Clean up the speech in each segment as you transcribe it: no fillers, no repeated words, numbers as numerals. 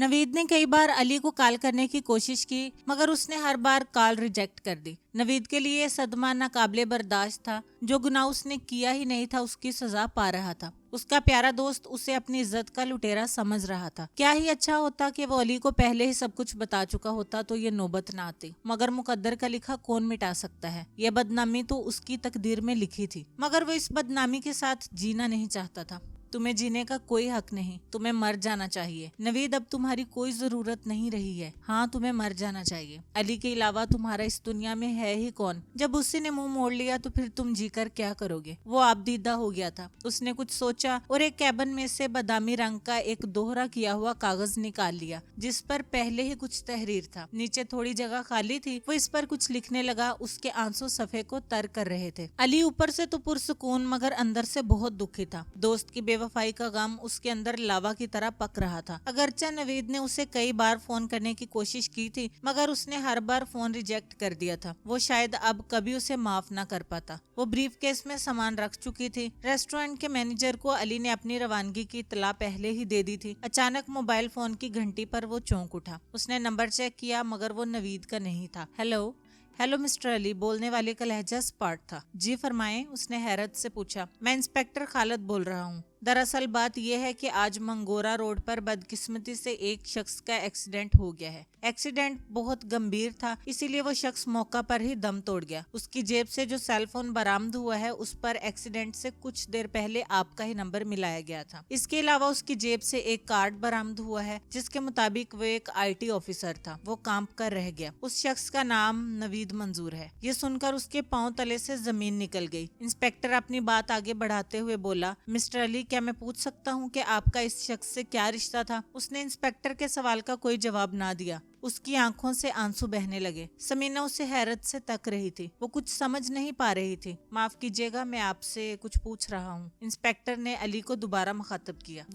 नवीद ने कई बार अली को कॉल करने की कोशिश की, मगर उसने हर बार कॉल रिजेक्ट कर दी। नवीद के लिए सदमा नाकाबिले बर्दाश्त था। जो गुनाह उसने किया ही नहीं था, उसकी सजा पा रहा था। उसका प्यारा दोस्त उसे अपनी इज्जत का लुटेरा समझ रहा था। क्या ही अच्छा होता कि वो अली को पहले ही सब कुछ बता चुका होता तो ये नौबत ना आती। मगर मुकद्दर का लिखा कौन मिटा सकता है। ये बदनामी तो उसकी तकदीर में लिखी थी, मगर वो इस बदनामी के साथ जीना नहीं चाहता था। तुम्हें जीने का कोई हक नहीं, तुम्हें मर जाना चाहिए। नवीद, अब तुम्हारी कोई जरूरत नहीं रही है। हाँ, तुम्हें मर जाना चाहिए। अली के अलावा तुम्हारा इस दुनिया में है ही कौन? जब उसी ने मुंह मोड़ लिया तो फिर तुम जीकर क्या करोगे? वो आबदीदा हो गया था। उसने कुछ सोचा और एक कैबिन में से बादामी रंग का एक दोहरा किया हुआ कागज निकाल लिया, जिस पर पहले ही कुछ तहरीर था। नीचे थोड़ी जगह खाली थी। वो इस पर कुछ लिखने लगा। उसके आंसू सफ़े को तर कर रहे थे। अली ऊपर से तो पुरसुकून, मगर अंदर से बहुत दुखी था। दोस्त की बेवफाई का गम उसके अंदर लावा की तरह पक रहा था। अगरचे नवीद ने उसे कई बार फोन करने की कोशिश की थी, मगर उसने हर बार फोन रिजेक्ट कर दिया था। वो शायद अब कभी उसे माफ ना कर पाता। वो ब्रीफ केस में सामान रख चुकी थी। रेस्टोरेंट के मैनेजर को अली ने अपनी रवानगी की इत्तला पहले ही दे दी थी। अचानक मोबाइल फोन की घंटी पर वो चौंक उठा। उसने नंबर चेक किया, मगर वो नवीद का नहीं था। हेलो हेलो मिस्टर अली, बोलने वाले का लहजा स्पार्ट था। जी फरमाएं, उसने हैरत से पूछा। मैं इंस्पेक्टर खालिद बोल रहा हूँ। दरअसल बात यह है कि आज मंगोरा रोड पर बदकिस्मती से एक शख्स का एक्सीडेंट हो गया है। एक्सीडेंट बहुत गंभीर था, इसीलिए वो शख्स मौका पर ही दम तोड़ गया। उसकी जेब से जो सेल फोन बरामद हुआ है, उस पर एक्सीडेंट से कुछ देर पहले आपका ही नंबर मिलाया गया था। इसके अलावा उसकी जेब से एक कार्ड बरामद हुआ है, जिसके मुताबिक वो एक IT ऑफिसर था। वो कांप कर रह गया। उस शख्स का नाम नवीद मंजूर है। ये सुनकर उसके पांव तले से जमीन निकल गई। इंस्पेक्टर अपनी बात आगे बढ़ाते हुए बोला, मिस्टर अली, क्या मैं पूछ सकता हूँ कि आपका इस शख्स से क्या रिश्ता था? उसने इंस्पेक्टर के सवाल का कोई जवाब ना दिया। उसकी आंखों से आंसू बहने लगे। समीना उसे हैरत से तक रही थी। वो कुछ समझ नहीं पा रही थी। माफ कीजिएगा, मैं आपसे कुछ पूछ रहा हूँ। इंस्पेक्टर ने अली को दोबारा मुखातब किया।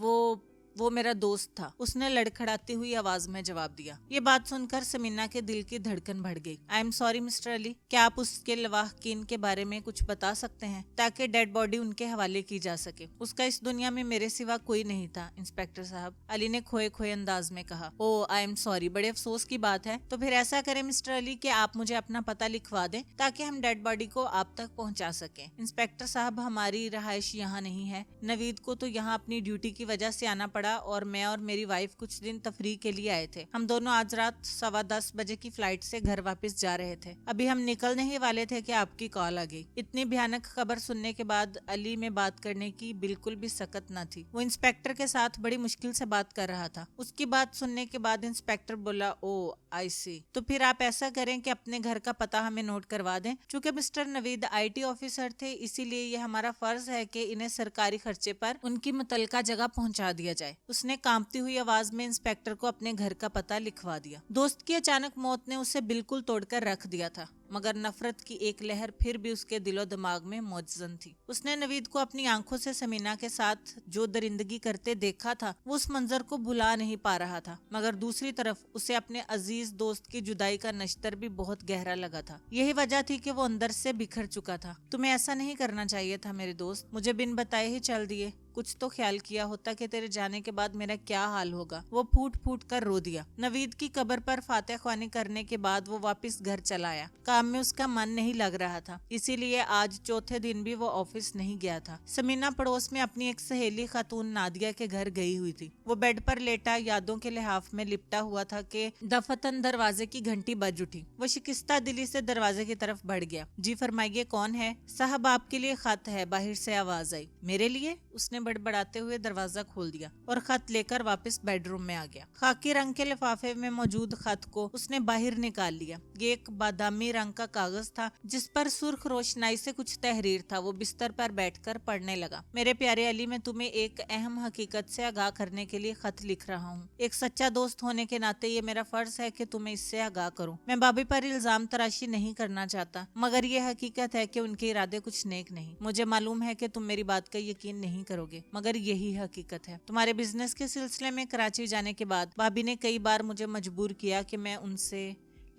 वो मेरा दोस्त था, उसने लड़खड़ाती हुई आवाज में जवाब दिया। ये बात सुनकर समीना के दिल की धड़कन बढ़ गई। I am sorry mister Ali, क्या आप उसके लवाहकीन के बारे में कुछ बता सकते हैं, ताकि डेड बॉडी उनके हवाले की जा सके? उसका इस दुनिया में मेरे सिवा कोई नहीं था इंस्पेक्टर साहब, अली ने खोए खोए अंदाज में कहा। ओ आई एम सॉरी, बड़े अफसोस की बात है। तो फिर ऐसा करें मिस्टर अली कि आप मुझे अपना पता लिखवा दें, ताकि हम डेड बॉडी को आप तक पहुंचा सकें। इंस्पेक्टर साहब, हमारी रहायश यहाँ नहीं है। नवीद को तो यहाँ अपनी ड्यूटी की वजह से आना पड़ा, और मैं और मेरी वाइफ कुछ दिन तफरीह के लिए आए थे। हम दोनों आज रात 10:15 बजे की फ्लाइट से घर वापस जा रहे थे। अभी हम निकलने ही वाले थे कि आपकी कॉल आ गई। इतनी भयानक खबर सुनने के बाद अली में बात करने की बिल्कुल भी सकत न थी। वो इंस्पेक्टर के साथ बड़ी मुश्किल से बात कर रहा था। उसकी बात सुनने के बाद इंस्पेक्टर बोला, ओ आई सी, तो फिर आप ऐसा करें कि अपने घर का पता हमें नोट करवा दें। चूंकि मिस्टर नवीद IT ऑफिसर थे, इसीलिए ये हमारा फर्ज है कि इन्हें सरकारी खर्चे पर उनकी मुतलका जगह पहुंचा दिया जाए। उसने कांपती हुई आवाज में इंस्पेक्टर को अपने घर का पता लिखवा दिया। दोस्त की अचानक मौत ने उसे बिल्कुल तोड़कर रख दिया था, मगर नफरत की एक लहर फिर भी उसके दिलो दिमाग में मौजूद थी। उसने नवीद को अपनी आंखों से समीना के साथ जो दरिंदगी करते देखा था, वो उस मंजर को भुला नहीं पा रहा था। मगर दूसरी तरफ उसे अपने अजीज दोस्त की जुदाई का नश्तर भी बहुत गहरा लगा था। यही वजह थी कि वो अंदर से बिखर चुका था। तुम्हें ऐसा नहीं करना चाहिए था मेरे दोस्त, मुझे बिन बताए ही चल दिए। कुछ तो ख्याल किया होता कि तेरे जाने के बाद मेरा क्या हाल होगा। वो फूट फूट कर रो दिया। नवीद की कब्र पर फातिहा ख्वानी करने के बाद वो वापस घर चला आया। काम में उसका मन नहीं लग रहा था, इसीलिए आज चौथे दिन भी वो ऑफिस नहीं गया था। समीना पड़ोस में अपनी एक सहेली खातून नादिया के घर गई हुई थी। वो बेड पर लेटा यादों के लिहाफ में लिपटा हुआ था कि दफतन दरवाजे की घंटी बज उठी। वो शिकस्ता दिली से दरवाजे की तरफ बढ़ गया। जी फरमाइए, कौन है? साहब, आपके लिए खत है, बाहर से आवाज आई। मेरे लिए? उसने बड़बड़ाते हुए दरवाजा खोल दिया और खत लेकर वापस बेडरूम में आ गया। खाकी रंग के लिफाफे में मौजूद खत को उसने बाहर निकाल लिया। ये एक बादामी रंग का कागज था, जिस पर सुर्ख रोशनाई से कुछ तहरीर था। वो बिस्तर पर बैठकर पढ़ने लगा। मेरे प्यारे अली, मैं तुम्हें एक अहम हकीकत से आगाह करने के लिए खत लिख रहा हूँ। एक सच्चा दोस्त होने के नाते ये मेरा फर्ज है कि तुम्हें इससे आगाह करूँ। मैं भाभी पर इल्जाम तराशी नहीं करना चाहता, मगर ये हकीकत है कि उनके इरादे कुछ नेक नहीं। मुझे मालूम है कि तुम मेरी बात का यकीन नहीं करोगे, मगर यही हकीकत है। तुम्हारे बिजनेस के सिलसिले में कराची जाने के बाद भाभी ने कई बार मुझे मजबूर किया कि मैं उनसे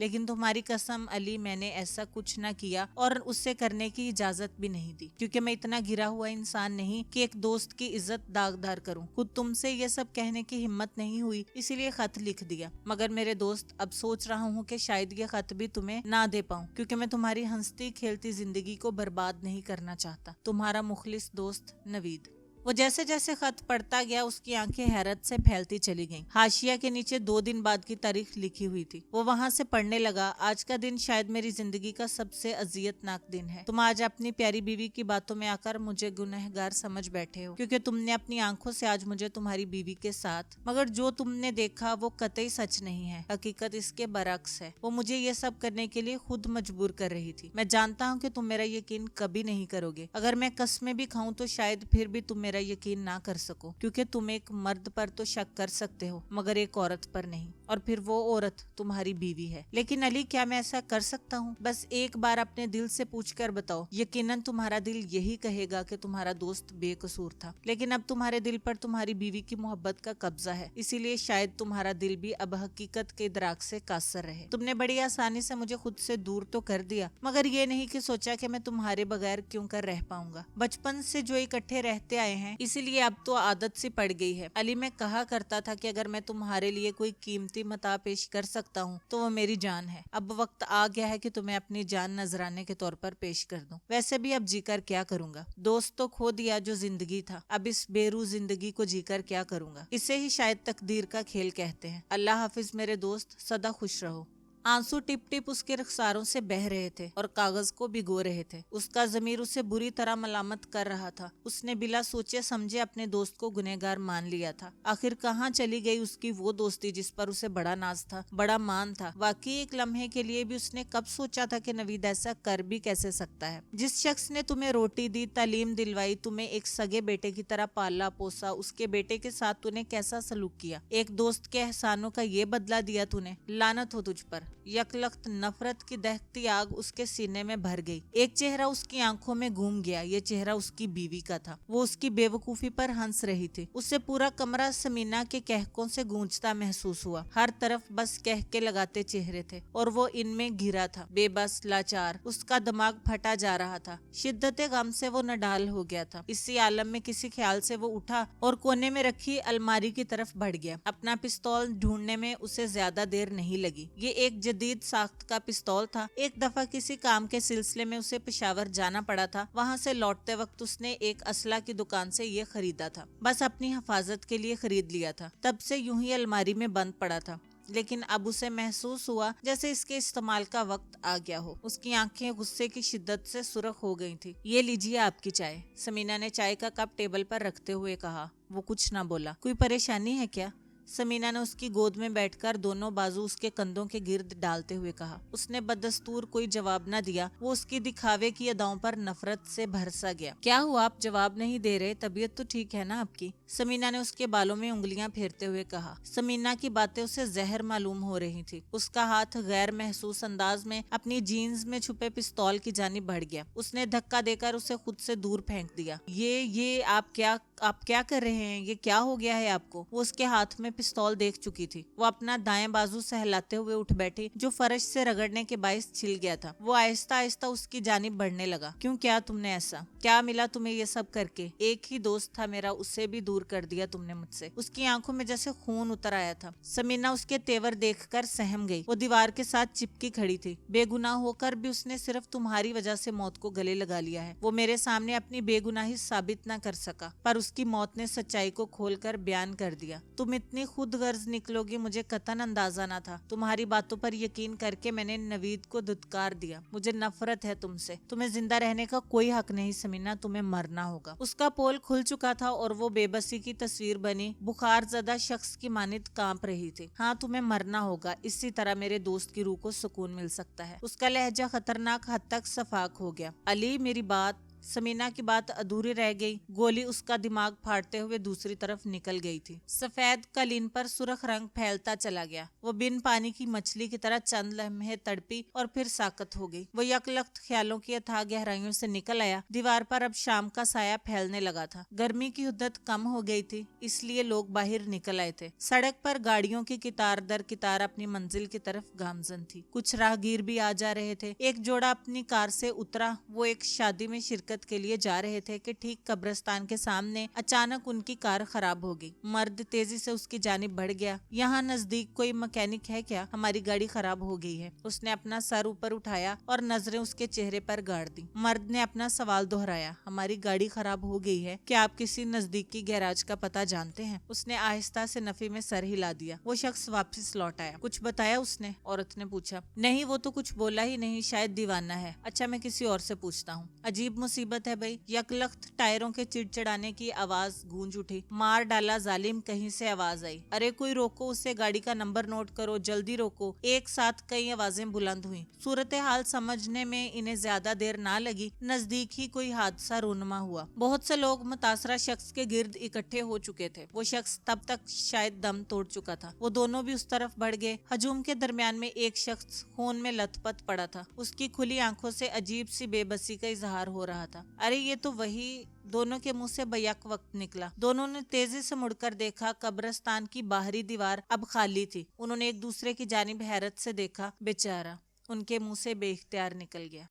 لیکن تمہاری قسم علی میں نے ایسا کچھ نہ کیا اور اسے کرنے کی اجازت بھی نہیں دی، کیونکہ میں اتنا گرا ہوا انسان نہیں کہ ایک دوست کی عزت داغدار کروں۔ خود تم سے یہ سب کہنے کی ہمت نہیں ہوئی، اسی لیے خط لکھ دیا۔ مگر میرے دوست اب سوچ رہا ہوں کہ شاید یہ خط بھی تمہیں نہ دے پاؤں، کیونکہ میں تمہاری ہنستی کھیلتی زندگی کو برباد نہیں کرنا چاہتا۔ تمہارا مخلص دوست نوید۔ وہ جیسے جیسے خط پڑھتا گیا اس کی آنکھیں حیرت سے پھیلتی چلی گئیں۔ حاشیہ کے نیچے 2 دن بعد کی تاریخ لکھی ہوئی تھی۔ وہ وہاں سے پڑھنے لگا، آج کا دن شاید میری زندگی کا سب سے اذیت ناک دن ہے۔ تم آج اپنی پیاری بیوی کی باتوں میں آ کر مجھے گنہگار سمجھ بیٹھے ہو، کیونکہ تم نے اپنی آنکھوں سے آج مجھے تمہاری بیوی کے ساتھ، مگر جو تم نے دیکھا وہ قطعی سچ نہیں ہے، حقیقت اس کے برعکس ہے۔ وہ مجھے یہ سب کرنے کے لیے خود مجبور کر رہی تھی۔ میں جانتا ہوں کہ تم میرا یقین کبھی نہیں کرو گے، اگر میں قسمیں بھی کھاؤں تو شاید پھر بھی تم میرا یقین نہ کر سکو، کیونکہ تم ایک مرد پر تو شک کر سکتے ہو مگر ایک عورت پر نہیں، اور پھر وہ عورت تمہاری بیوی ہے۔ لیکن علی کیا میں ایسا کر سکتا ہوں؟ بس ایک بار اپنے دل سے پوچھ کر بتاؤ۔ یقیناً تمہارا دل یہی کہے گا کہ تمہارا دوست بے قصور تھا، لیکن اب تمہارے دل پر تمہاری بیوی کی محبت کا قبضہ ہے، اسی لیے شاید تمہارا دل بھی اب حقیقت کے ادراک سے قاصر رہے۔ تم نے بڑی آسانی سے مجھے خود سے دور تو کر دیا، مگر یہ نہیں کہ سوچا کہ میں تمہارے بغیر کیوں کر رہ پاؤں گا۔ بچپن سے جو اکٹھے رہتے آئے ہیں، اسی لیے اب تو عادت سی پڑ گئی ہے۔ علی میں کہا کرتا تھا کہ اگر میں تمہارے لیے کوئی قیمتی متاع پیش کر سکتا ہوں تو وہ میری جان ہے۔ اب وقت آ گیا ہے کہ تمہیں اپنی جان نذرانے کے طور پر پیش کر دوں۔ ویسے بھی اب جی کر کیا کروں گا؟ دوست تو کھو دیا جو زندگی تھا، اب اس بے روح زندگی کو جی کر کیا کروں گا؟ اسے ہی شاید تقدیر کا کھیل کہتے ہیں۔ اللہ حافظ میرے دوست، سدا خوش رہو۔ آنسو ٹپ ٹپ اس کے رخساروں سے بہہ رہے تھے اور کاغذ کو بھگو رہے تھے۔ اس کا ضمیر اسے بری طرح ملامت کر رہا تھا۔ اس نے بلا سوچے سمجھے اپنے دوست کو گنہگار مان لیا تھا۔ آخر کہاں چلی گئی اس کی وہ دوستی جس پر اسے بڑا ناز تھا، بڑا مان تھا؟ واقعی ایک لمحے کے لیے بھی اس نے کب سوچا تھا کہ نوید ایسا کر بھی کیسے سکتا ہے؟ جس شخص نے تمہیں روٹی دی، تعلیم دلوائی، تمہیں ایک سگے بیٹے کی طرح پالا پوسا، اس کے بیٹے کے ساتھ تو نے کیسا سلوک کیا؟ ایک دوست کے احسانوں کا یہ بدلہ دیا تو نے؟ لعنت ہو تجھ پر۔ یکلخت نفرت کی دہتی آگ اس کے سینے میں بھر گئی۔ ایک چہرہ اس کی آنکھوں میں گھوم گیا، یہ چہرہ اس کی بیوی کا تھا۔ وہ اس کی بے وقوفی پر ہنس رہی تھی۔ اسے پورا کمرہ سمینا کے کہکوں سے گونجتا محسوس ہوا۔ ہر طرف بس کہکے لگاتے چہرے تھے اور وہ ان میں گھرا تھا، بے بس، لاچار۔ اس کا دماغ پھٹا جا رہا تھا، شدت غم سے وہ نڈال ہو گیا تھا۔ اسی عالم میں کسی خیال سے وہ اٹھا اور کونے میں رکھی الماری کی طرف بڑھ گیا۔ اپنا پستول ڈھونڈنے میں اسے زیادہ دیر نہیں لگی۔ یہ ایک جدید ساخت کا پستول تھا۔ ایک دفعہ کسی کام کے سلسلے میں اسے پشاور جانا پڑا تھا، وہاں سے لوٹتے وقت اس نے ایک اسلحہ کی دکان سے یہ خریدا تھا، بس اپنی حفاظت کے لیے خرید لیا تھا۔ تب سے یوں ہی الماری میں بند پڑا تھا، لیکن اب اسے محسوس ہوا جیسے اس کے استعمال کا وقت آ گیا ہو۔ اس کی آنکھیں غصے کی شدت سے سرخ ہو گئی تھی۔ یہ لیجیے آپ کی چائے، سمینا نے چائے کا کپ ٹیبل پر رکھتے ہوئے کہا۔ وہ کچھ نہ بولا۔ کوئی پریشانی ہے کیا؟ سمینا نے اس کی گود میں بیٹھ کر دونوں بازو اس کے کندھوں کے گرد ڈالتے ہوئے کہا۔ اس نے بدستور کوئی جواب نہ دیا۔ وہ اس کی دکھاوے کی اداؤں پر نفرت سے بھرسا گیا۔ کیا ہوا، آپ جواب نہیں دے رہے؟ طبیعت تو ٹھیک ہے نا آپ کی؟ سمینا نے اس کے بالوں میں انگلیاں پھیرتے ہوئے کہا۔ سمینا کی باتیں اسے زہر معلوم ہو رہی تھی۔ اس کا ہاتھ غیر محسوس انداز میں اپنی جینز میں چھپے پستول کی جانب بڑھ گیا۔ اس نے دھکا دے کر اسے خود سے دور پھینک دیا۔ یہ آپ کیا کر رہے ہیں؟ یہ کیا ہو گیا ہے آپ کو؟ وہ اس کے ہاتھ میں پستول دیکھ چکی تھی۔ وہ اپنا دائیں بازو سہلاتے ہوئے اٹھ بیٹھی، جو فرش سے رگڑنے کے باعث چھل گیا تھا۔ وہ آہستہ آہستہ اس کی جانب بڑھنے لگا۔ کیوں، کیا تم نے ایسا؟ کیا ملا تمہیں یہ سب کر کے؟ ایک ہی دوست تھا میرا، اسے بھی دور کر دیا تم نے مجھ سے۔ اس کی آنکھوں میں جیسے خون اتر آیا تھا۔ سمینا اس کے تیور دیکھ کر سہم گئی۔ وہ دیوار کے ساتھ چپکی کھڑی تھی۔ بے گناہ ہو کر بھی اس نے صرف تمہاری وجہ سے موت کو گلے لگا لیا ہے۔ وہ میرے سامنے اپنی بے گناہی ثابت نہ کر سکا، پر اس کی موت نے سچائی کو کھول کر بیان کر دیا۔ تم اتنی خود غرض نکلو گی مجھے قطعاً اندازہ نہ تھا۔ تمہاری باتوں پر یقین کر کے میں نے نوید کو دھتکار دیا۔ مجھے نفرت ہے تم سے۔ تمہیں زندہ رہنے کا کوئی حق نہیں سمینا، تمہیں مرنا ہوگا۔ اس کا پول کھل چکا تھا اور وہ بے بسی کی تصویر بنی بخار زدہ شخص کی مانند کانپ رہی تھی۔ ہاں، تمہیں مرنا ہوگا، اسی طرح میرے دوست کی روح کو سکون مل سکتا ہے۔ اس کا لہجہ خطرناک حد تک شفاف ہو گیا۔ علی، میری بات समीना की बात अधूरी रह गई। गोली उसका दिमाग फाड़ते हुए दूसरी तरफ निकल गई थी। सफेद कालीन पर सुर्ख रंग फैलता चला गया। वो बिन पानी की मछली की तरह चंद लम्हे तड़पी और फिर साकत हो गई। वो यकलख्त ख्यालों की अथाह गहराइयों से निकल आया। दीवार पर अब शाम का साया फैलने लगा था। गर्मी की हुद्दत कम हो गई थी, इसलिए लोग बाहर निकल आए थे। सड़क पर गाड़ियों की कितार दर कितार अपनी मंजिल की तरफ गामजन थी। कुछ राहगीर भी आ जा रहे थे। एक जोड़ा अपनी कार से उतरा। वो एक शादी में शिरकत के लिए जा रहे थे कि ठीक कब्रिस्तान के सामने अचानक उनकी कार खराब हो गई। मर्द तेजी से उसकी जानिब बढ़ गया। यहाँ नजदीक कोई मैकेनिक है क्या? हमारी गाड़ी खराब हो गई है। उसने अपना सर ऊपर उठाया और नजरें उसके चेहरे पर गाड़ दी। मर्द ने अपना सवाल दोहराया, हमारी गाड़ी खराब हो गई है, क्या आप किसी नजदीकी गैराज का पता जानते हैं? उसने आहिस्ता से नफी में सर हिला दिया। वो शख्स वापस लौट आया। कुछ बताया उसने? औरत ने पूछा। नहीं, वो तो कुछ बोला ही नहीं, शायद दीवाना है। अच्छा, मैं किसी और से पूछता हूँ। अजीब मुसीबत है भाई। यकलख्त टायरों के चिड़चिड़ाने की आवाज गूंज उठी। मार डाला जालिम, कहीं से आवाज आई। अरे कोई रोको उसे, गाड़ी का नंबर नोट करो, जल्दी रोको। एक साथ कई आवाजें बुलंद हुई। सूरत हाल समझने में इन्हें ज्यादा देर ना लगी। नजदीक ही कोई हादसा रूनमा हुआ। बहुत से लोग मुतासरा शख्स के गिर्द इकट्ठे हो चुके थे। वो शख्स तब तक शायद दम तोड़ चुका था। वो दोनों भी उस तरफ बढ़ गए। हजूम के दरमियान में एक शख्स खून में लथपथ पड़ा था। उसकी खुली आंखों से अजीब सी बेबसी का इजहार हो रहा था। अरे ये तो वही, दोनों के मुंह से बैक वक्त निकला। दोनों ने तेजी से मुड़कर देखा। कब्रिस्तान की बाहरी दीवार अब खाली थी। उन्होंने एक दूसरे की जानिब हैरत से देखा। बेचारा, उनके मुंह से बेइख्तियार निकल गया।